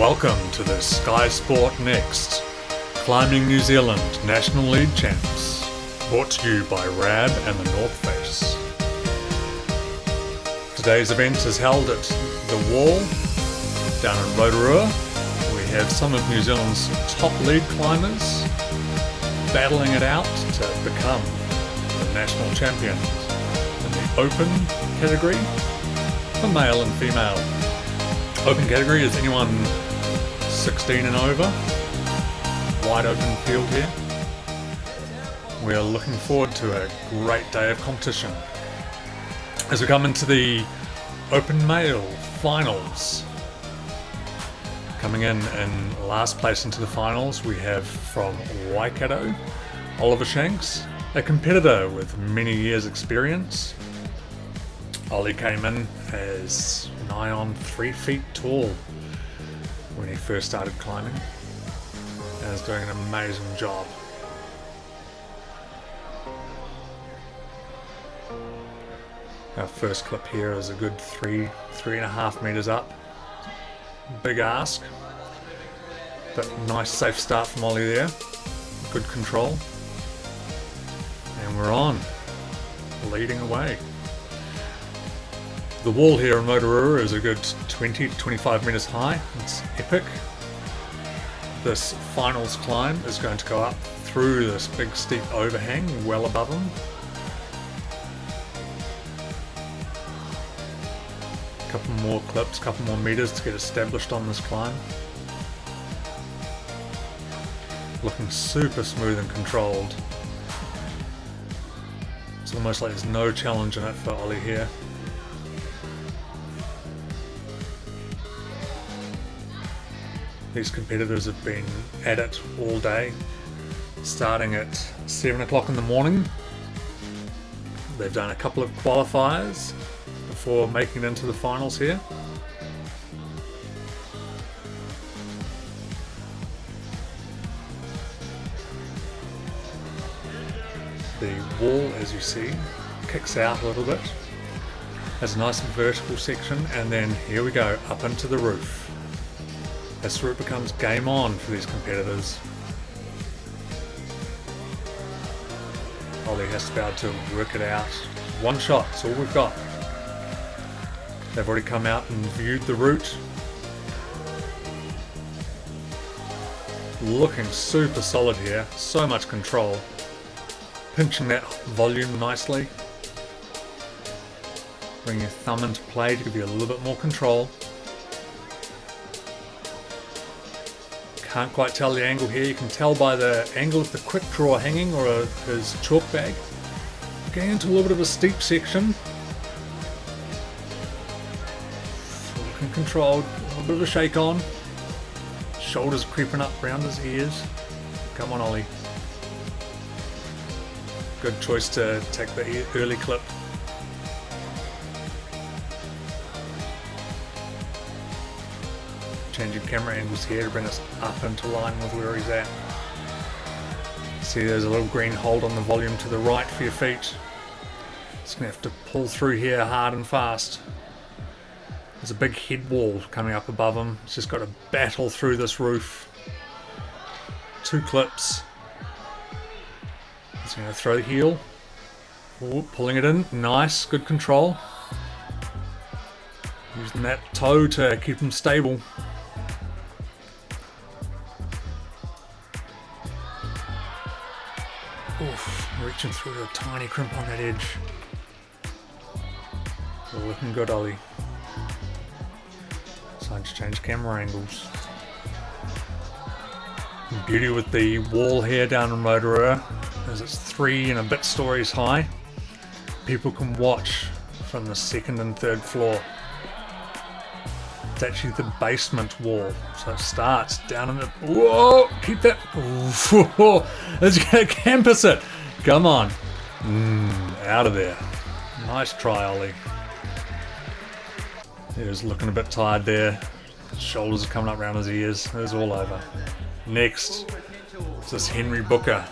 Welcome to the skysportnext Climbing New Zealand National League Champs, brought to you by Rab and the North Face. Today's event is held at the Wall down in Rotorua. We have some of New Zealand's top lead climbers battling it out to become the national champions in the open category for male and female. Open category is anyone 16 and over. Wide open field here. We are looking forward to a great day of competition. As we come into the open male finals, coming in last place into the finals, we have from Waikato, Oliver Shanks, a competitor with many years experience. Ollie came in as nigh on 3 feet tall when he first started climbing and is doing an amazing job. Our first clip here is a good 3.5 meters up. Big ask, but nice safe start from Ollie there. Good control, and we're on, leading away. The wall here in Rotorua is a good 20 to 25 metres high. It's epic. This finals climb is going to go up through this big steep overhang well above them. A couple more clips, couple more metres to get established on this climb. Looking super smooth and controlled. It's almost like there's no challenge in it for Ollie here. These competitors have been at it all day, starting at 7 o'clock in the morning. They've done a couple of qualifiers before making it into the finals here. The wall, as you see, kicks out a little bit. Has a nice vertical section, and then here we go, up into the roof. This route becomes game on for these competitors. Ollie has to be able to work it out. One shot, that's all we've got. They've already come out and viewed the route. Looking super solid here, so much control. Pinching that volume nicely. Bring your thumb into play to give you a little bit more control. Can't quite tell the angle here. You can tell by the angle of the quick draw hanging or his chalk bag. Getting into a little bit of a steep section. Looking controlled. A little bit of a shake on. Shoulders creeping up around his ears. Come on, Ollie. Good choice to take the early clip. Changing camera angles here to bring us up into line with where he's at. See, there's a little green hold on the volume to the right for your feet. Just gonna have to pull through here hard and fast. There's a big head wall coming up above him. He's just got to battle through this roof. 2 clips. He's gonna throw the heel. Ooh, pulling it in, nice, good control. Using that toe to keep him stable. Oof, reaching through a tiny crimp on that edge. Looking good, Ollie. Time to change camera angles. Beauty with the wall here down in Rotorua is it's 3 and a bit stories high. People can watch from the 2nd and 3rd floor. It's actually the basement wall, so it starts down in the... Whoa! Keep that... Whoa, it's going to campus it! Come on! Out of there. Nice try, Ollie. He was looking a bit tired there. Shoulders are coming up around his ears. It was all over. Next, it's this Henry Booker.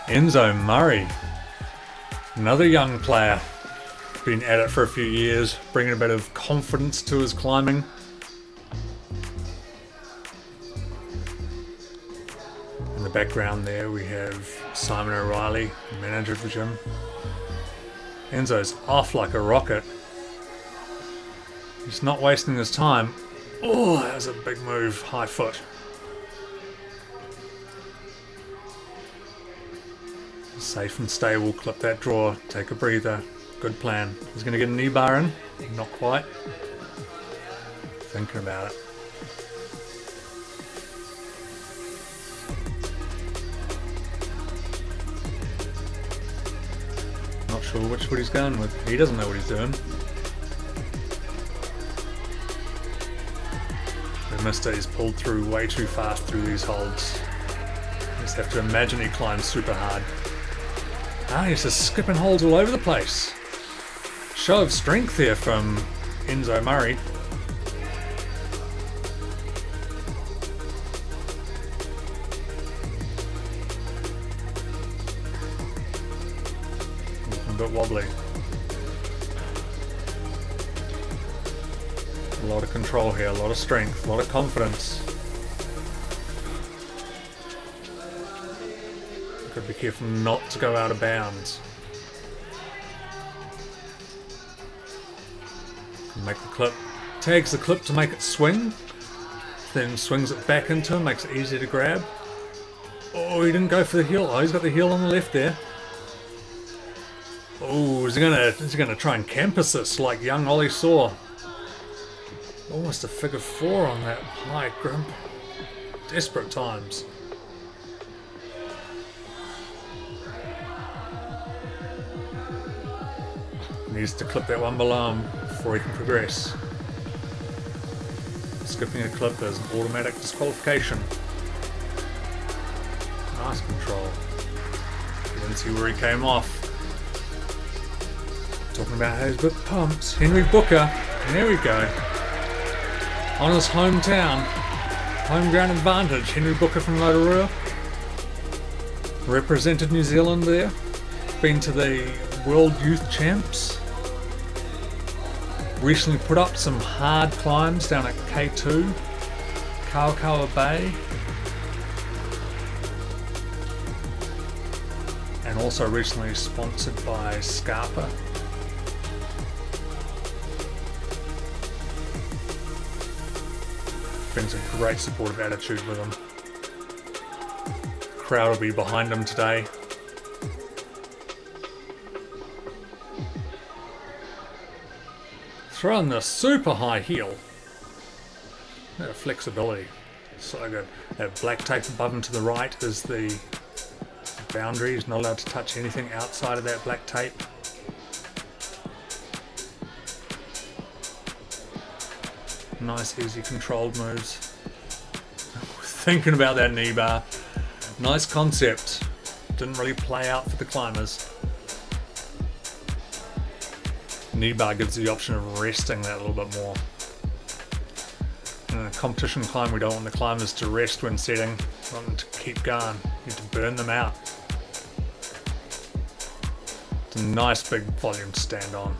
Enzo Murray. Another young player. Been at it for a few years, bringing a bit of confidence to his climbing. In the background there we have Simon O'Reilly, manager of the gym. Enzo's off like a rocket. He's not wasting his time. Oh, that was a big move, high foot. Safe and stable, clip that draw, take a breather. Good plan. He's going to get a knee bar in. Not quite. Thinking about it. Not sure which foot he's going with. He doesn't know what he's doing. The mister he's pulled through way too fast through these holds. You just have to imagine he climbs super hard. Ah, he's just skipping holds all over the place. Show of strength there from Enzo Murray. A bit wobbly. A lot of control here, a lot of strength, a lot of confidence. Gotta be careful not to go out of bounds. Make the clip, tags the clip to make it swing, then swings it back into him, makes it easier to grab. Oh, he didn't go for the heel. Oh, he's got the heel on the left there. Oh, is he gonna try and campus this like young Ollie saw? Almost a figure four on that high grimp. Desperate times. Needs to clip that one below him before he can progress. Skipping a clip is an automatic disqualification. Nice control. You didn't see where he came off. Talking about how he's a bit pumped. Henry Booker. There we go. On his hometown. Home ground advantage. Henry Booker from Rotorua. Represented New Zealand there. Been to the World Youth Champs. Recently put up some hard climbs down at K2, Kaukaua Bay, and also recently sponsored by Scarpa. Brings a great supportive attitude with him. Crowd will be behind him today. Throwing the super high heel. That flexibility. So good. That black tape above him to the right is the boundary. He's not allowed to touch anything outside of that black tape. Nice, easy, controlled moves. Thinking about that knee bar. Nice concept. Didn't really play out for the climbers. Knee bar gives the option of resting that a little bit more. In a competition climb, we don't want the climbers to rest when setting. We want them to keep going. You need to burn them out. It's a nice big volume to stand on.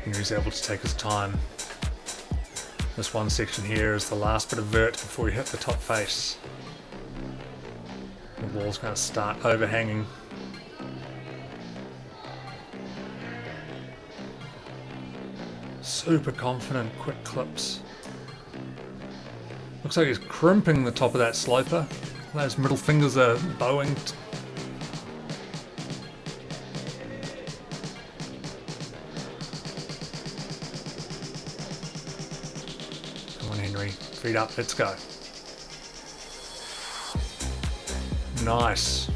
And he's able to take his time. This one section here is the last bit of vert before you hit the top face. The wall's going to start overhanging. Super confident, quick clips. Looks like he's crimping the top of that sloper. Those middle fingers are bowing. Come on, Henry. Feet up, let's go. Nice.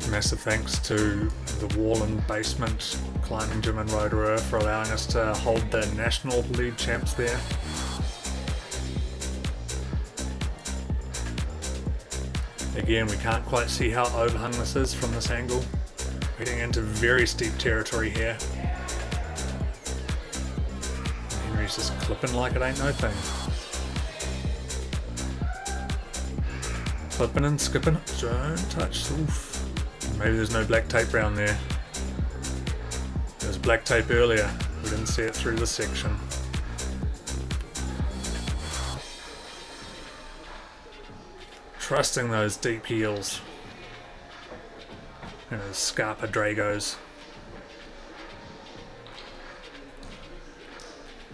Massive thanks to the Wall and Basement Climbing Gym in Rotorua for allowing us to hold the National League Champs there. Again, we can't quite see how overhung this is from this angle. Getting into very steep territory here. Henry's just clipping like it ain't no thing. Flipping and skipping. Don't touch. Oof. Maybe there's no black tape around there. There was black tape earlier. We didn't see it through the section. Trusting those deep heels. And those Scarpa Dragos.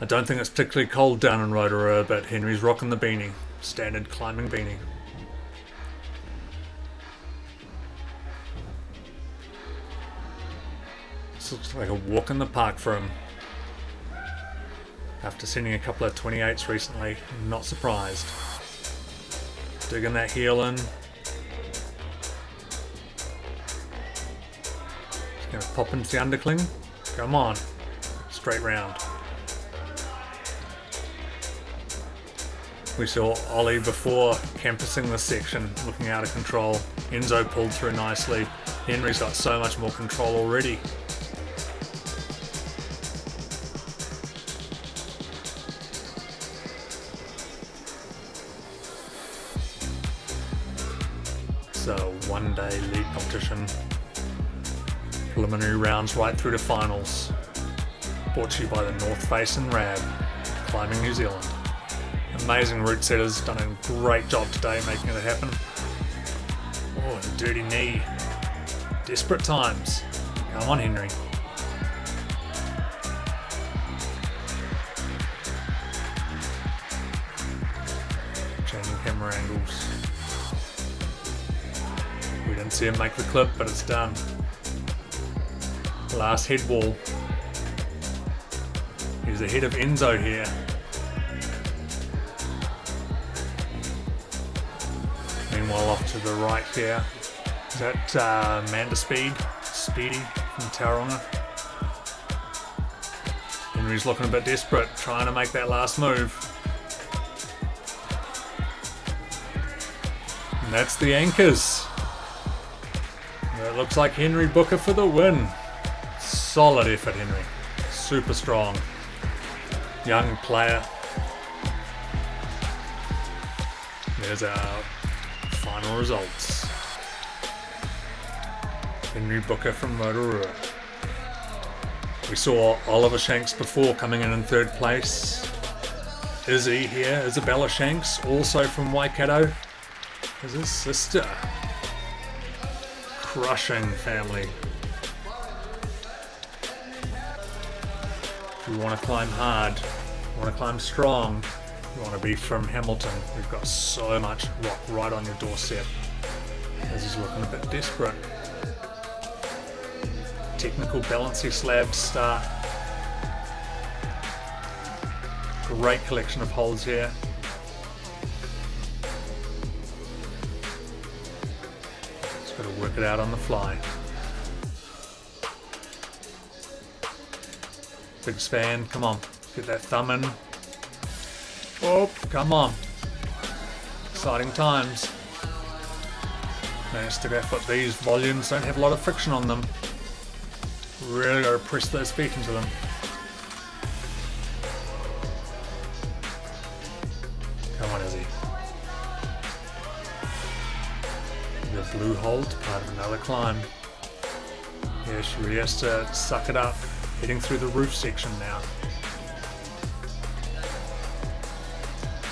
I don't think it's particularly cold down in Rotorua, but Henry's rocking the beanie. Standard climbing beanie. This looks like a walk in the park for him. After sending a couple of 28s recently, I'm not surprised. Digging that heel in. Just going to pop into the undercling. Come on. Straight round. We saw Ollie before campusing this section, looking out of control. Enzo pulled through nicely. Henry's got so much more control already. So one-day league competition. Preliminary rounds right through to finals. Brought to you by the North Face and Rab, Climbing New Zealand. Amazing route setters, done a great job today making it happen. Oh, and a dirty knee. Desperate times. Come on, Henry. Changing camera angles. We didn't see him make the clip, but it's done. Last head wall. He's ahead of Enzo here. Meanwhile, off to the right here, is that Amanda Speedy from Tauranga. Henry's looking a bit desperate, trying to make that last move. And that's the anchors. It looks like Henry Booker for the win. Solid effort, Henry. Super strong. Young player. There's our final results. Henry Booker from Rotorua. We saw Oliver Shanks before coming in third place. Izzy here, Isabella Shanks, also from Waikato. Is his sister. Crushing family. If you want to climb hard, you want to climb strong, you want to be from Hamilton, we've got so much rock right on your doorstep. As he's looking a bit desperate. Technical balancey slab start. Great collection of holds here. Just got to work it out on the fly. Big span, come on, get that thumb in. Oh, come on. Exciting times. Managed to go foot. These volumes don't have a lot of friction on them. Really got to press those feet into them. Come on, Izzy. The blue hold, part of another climb. Yeah, she really has to suck it up. Heading through the roof section now.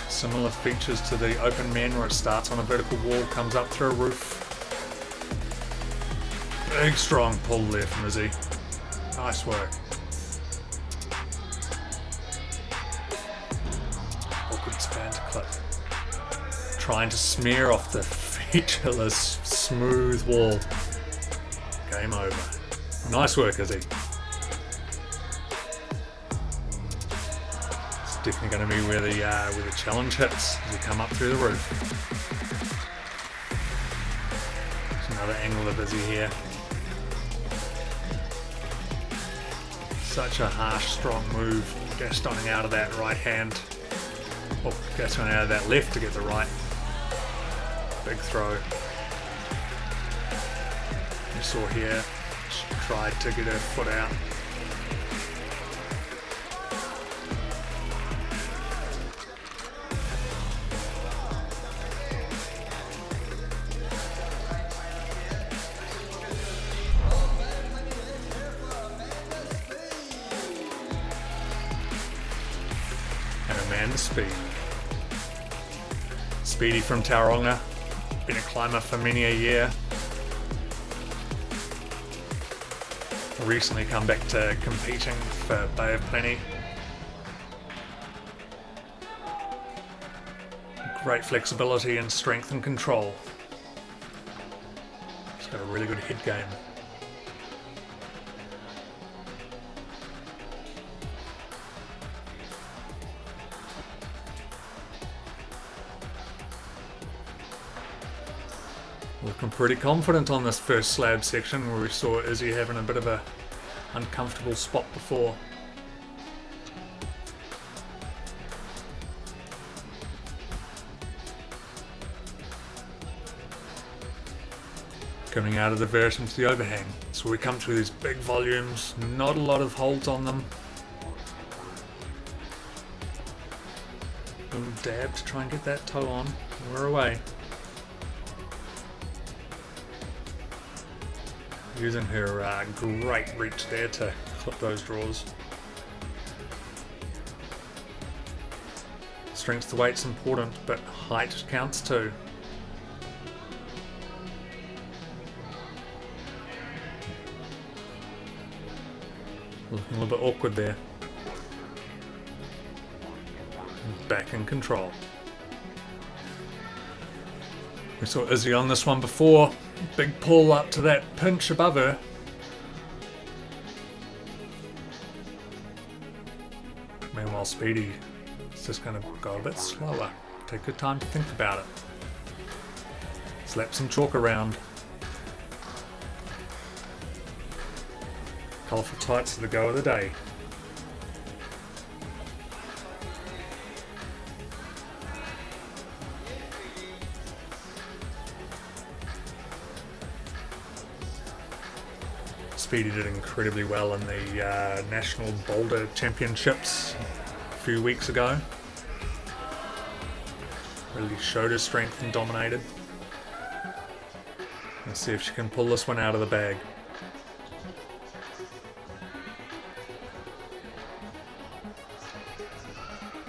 Similar features to the open man where it starts on a vertical wall, comes up through a roof. Big strong pull there from Izzy. Nice work. Awkward span to clip. Trying to smear off the featureless smooth wall. Game over. Nice work, Izzy. Definitely going to be where the challenge hits as you come up through the roof. There's another angle of Izzy here. Such a harsh, strong move. Gastoning out of that right hand. Oh, gastoning out of that left to get the right. Big throw. You saw here, she tried to get her foot out. and speed. Speedy from Tauranga, been a climber for many a year. Recently come back to competing for Bay of Plenty. Great flexibility and strength and control. He's got a really good head game. Looking pretty confident on this first slab section where we saw Izzy having a bit of a uncomfortable spot before. Coming out of the vert into the overhang. So we come through these big volumes, not a lot of holds on them. Little dab to try and get that toe on. We're away. Using her great reach there to clip those draws. Strength to weight's important, but height counts too. Looking a little bit awkward there. Back in control. We saw Izzy on this one before. Big pull up to that pinch above her. Meanwhile, Speedy is just going to go a bit slower. Take good time to think about it. Slap some chalk around. Colourful tights are the go of the day. Speedy did incredibly well in the National Boulder Championships a few weeks ago. Really showed her strength and dominated. Let's see if she can pull this one out of the bag.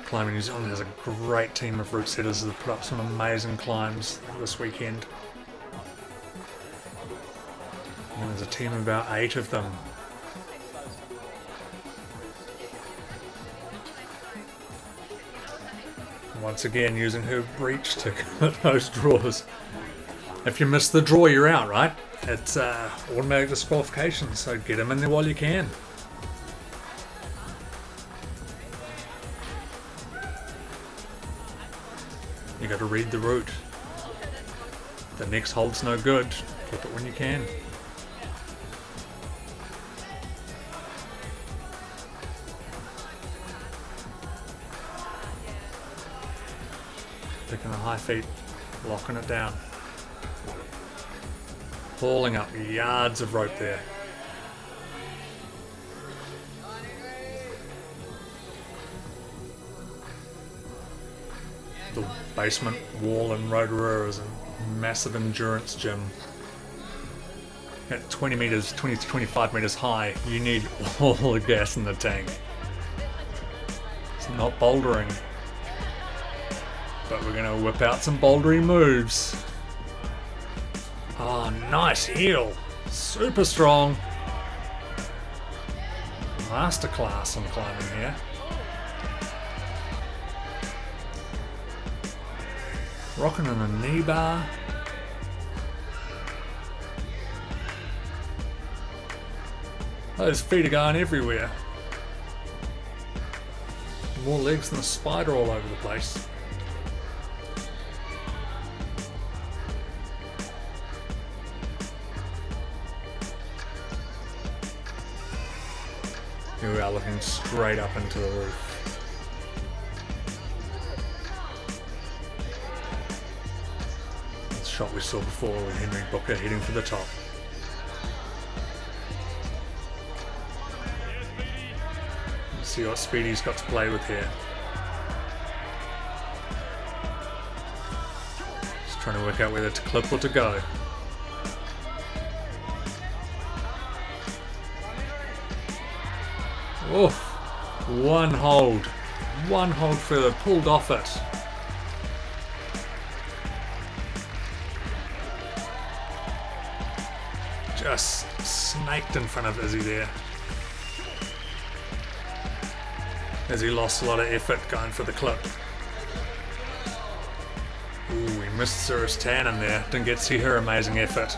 Climbing New Zealand has a great team of route setters that have put up some amazing climbs this weekend. And there's a team of about 8 of them. Once again, using her breach to cut those draws. If you miss the draw, you're out, right? It's automatic disqualification, so get them in there while you can. You got to read the route. The next hold's no good. Flip it when you can. Picking the high feet, locking it down. Hauling up yards of rope there. The basement wall in Rotorua is a massive endurance gym. At 20 meters, 20 to 25 meters high, you need all the gas in the tank. It's not bouldering. But we're going to whip out some bouldery moves. Oh, nice heel. Super strong. Masterclass on climbing here. Rocking on a knee bar. Those feet are going everywhere. More legs than a spider all over the place. Here we are looking straight up into the roof. That's the shot we saw before with Henry Booker heading for the top. Let's see what Speedy's got to play with here. Just trying to work out whether to clip or to go. Oh, one hold. One hold further, pulled off it. Just snaked in front of Izzy there. Izzy lost a lot of effort going for the clip. Ooh, we missed Cirrus Tannen there. Didn't get to see her amazing effort.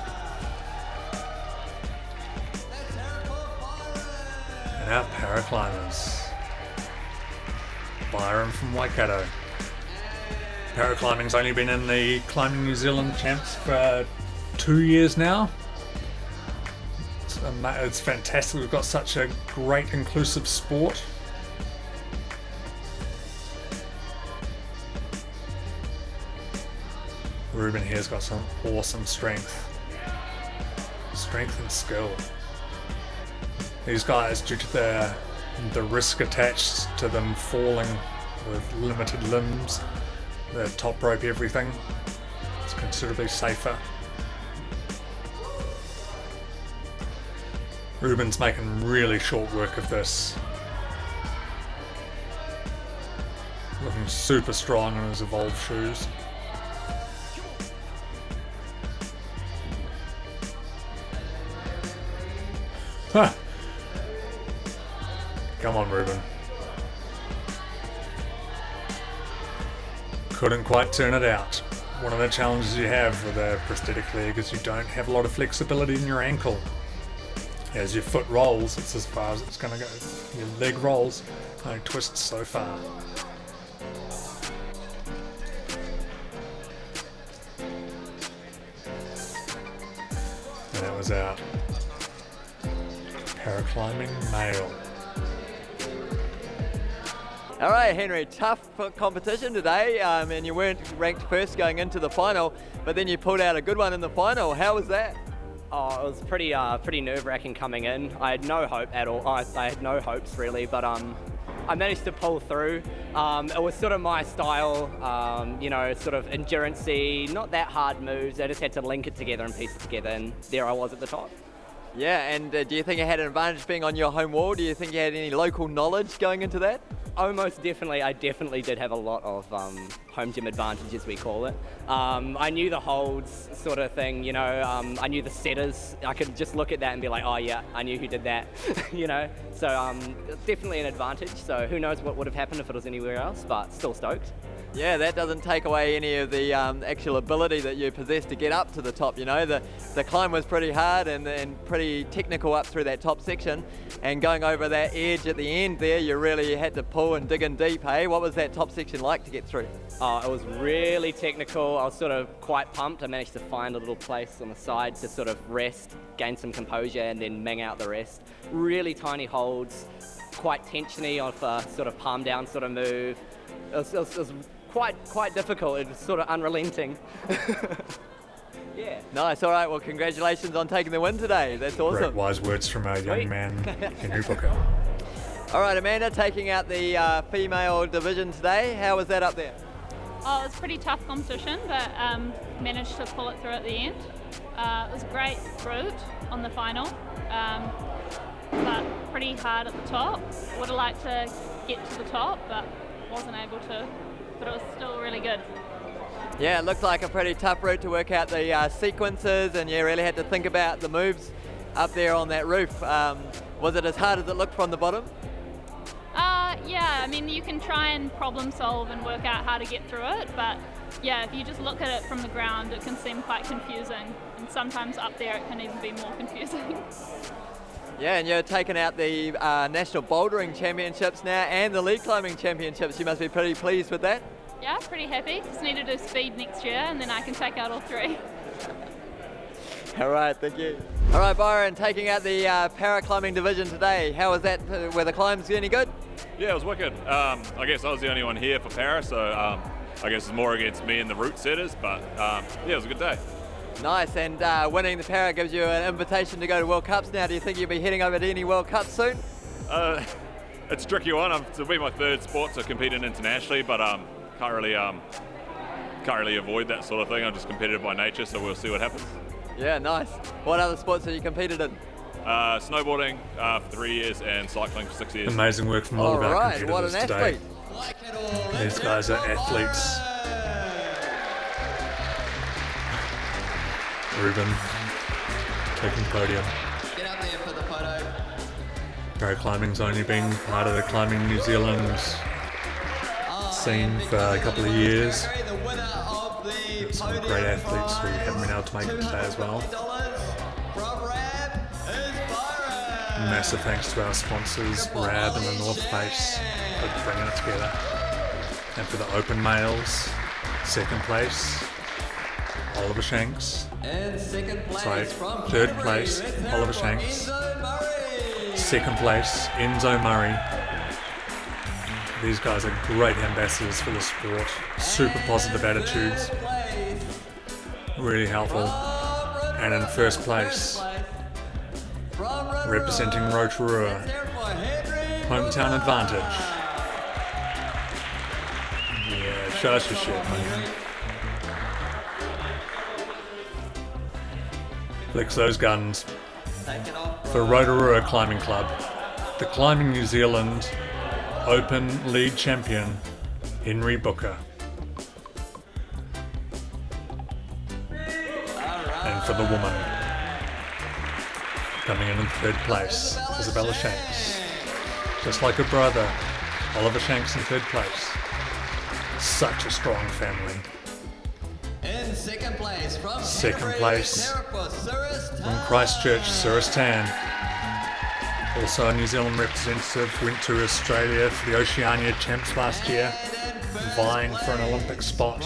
And our paraclimbers. Byron from Waikato. Paraclimbing's only been in the Climbing New Zealand Champs for 2 years now. It's fantastic. We've got such a great inclusive sport. Ruben here's got some awesome strength and skill. These guys, due to the risk attached to them falling with limited limbs, the top rope, everything, it's considerably safer. Ruben's making really short work of this. Looking super strong in his Evolve shoes. Huh. Come on, Ruben. Couldn't quite turn it out. One of the challenges you have with a prosthetic leg is you don't have a lot of flexibility in your ankle. As your foot rolls, it's as far as it's going to go. Your leg rolls, only twists so far. And that was our paraclimbing male. All right, Henry, tough competition today, and you weren't ranked first going into the final, but then you pulled out a good one in the final. How was that? Oh, it was pretty nerve-wracking coming in. I had no hope at all. I had no hopes really, but I managed to pull through. It was sort of my style, sort of endurance-y, not that hard moves. I just had to link it together and piece it together, and there I was at the top. Yeah, and do you think you had an advantage being on your home wall? Do you think you had any local knowledge going into that? Oh, most definitely. I definitely did have a lot of home gym advantage, as we call it. I knew the holds sort of thing, I knew the setters. I could just look at that and be like, oh yeah, I knew who did that, So definitely an advantage. So who knows what would have happened if it was anywhere else, but still stoked. Yeah, that doesn't take away any of the actual ability that you possess to get up to the top. The climb was pretty hard and pretty technical up through that top section, and going over that edge at the end there, you really had to pull and dig in deep, hey? What was that top section like to get through? Oh, it was really technical. I was sort of quite pumped. I managed to find a little place on the side to sort of rest, gain some composure, and then mang out the rest. Really tiny holds, quite tensiony off a sort of palm down sort of move. It was quite difficult. It was sort of unrelenting. Yeah. Nice. All right. Well, congratulations on taking the win today. That's awesome. Great wise words from our young man, Henry Booker. All right, Amanda, taking out the female division today. How was that up there? Oh, it was a pretty tough competition, but managed to pull it through at the end. It was a great route on the final, but pretty hard at the top. Would have liked to get to the top, but wasn't able to. But it was still really good. Yeah, it looked like a pretty tough route to work out the sequences, and you really had to think about the moves up there on that roof. Was it as hard as it looked from the bottom? Yeah, I mean, you can try and problem solve and work out how to get through it, but yeah, if you just look at it from the ground, it can seem quite confusing, and sometimes up there it can even be more confusing. Yeah, and you're taking out the National Bouldering Championships now and the Lead Climbing Championships. You must be pretty pleased with that. Yeah, pretty happy. Just need to do speed next year, and then I can take out all three. All right, thank you. All right, Byron, taking out the paraclimbing division today. How was that? Were the climbs any good? Yeah, it was wicked. I guess I was the only one here for para, so I guess it's more against me and the route setters, but yeah, it was a good day. Nice, and winning the para gives you an invitation to go to World Cups now. Do you think you'll be heading over to any World Cups soon? It's a tricky one. It'll be my third sport, so competing internationally, but can't really avoid that sort of thing. I'm just competitive by nature, so we'll see what happens. Yeah, nice. What other sports have you competed in? Snowboarding for 3 years and cycling for 6 years. Amazing work from all of our competitors what an today. athlete. These guys are athletes. Ruben taking podium. Get up there for the photo. Pro climbing's only been part of the Climbing New Zealand scene for a couple of years. Some great athletes who haven't been able to make it today as well. Massive thanks to our sponsors, Rab and the North Face, for bringing it together. And for the open males, second place, Oliver Shanks. Third place, Oliver Shanks. Second place, Enzo Murray. These guys are great ambassadors for the sport. Super positive attitudes. Really helpful. And in first place, representing Rotorua, hometown advantage. Yeah, show us your shit, man. Flex those guns. For Rotorua Climbing Club, the Climbing New Zealand Open League Champion, Henry Booker. And for the woman, coming in third place, Isabella Shanks. Just like her brother, Oliver Shanks in third place. Such a strong family. In second place from Christchurch, Cirrus Tan. Also a New Zealand representative, went to Australia for the Oceania Champs last year, vying for an Olympic spot.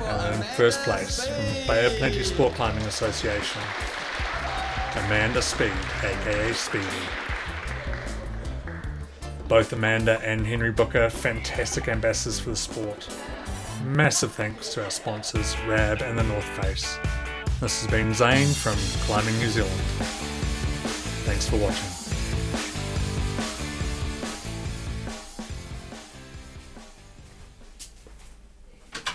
And in first place from Bay of Plenty Sport Climbing Association, Amanda Speed, aka Speedy. Both Amanda and Henry Booker, fantastic ambassadors for the sport. Massive thanks to our sponsors, Rab and the North Face. This has been Zane from Climbing New Zealand. Thanks for watching.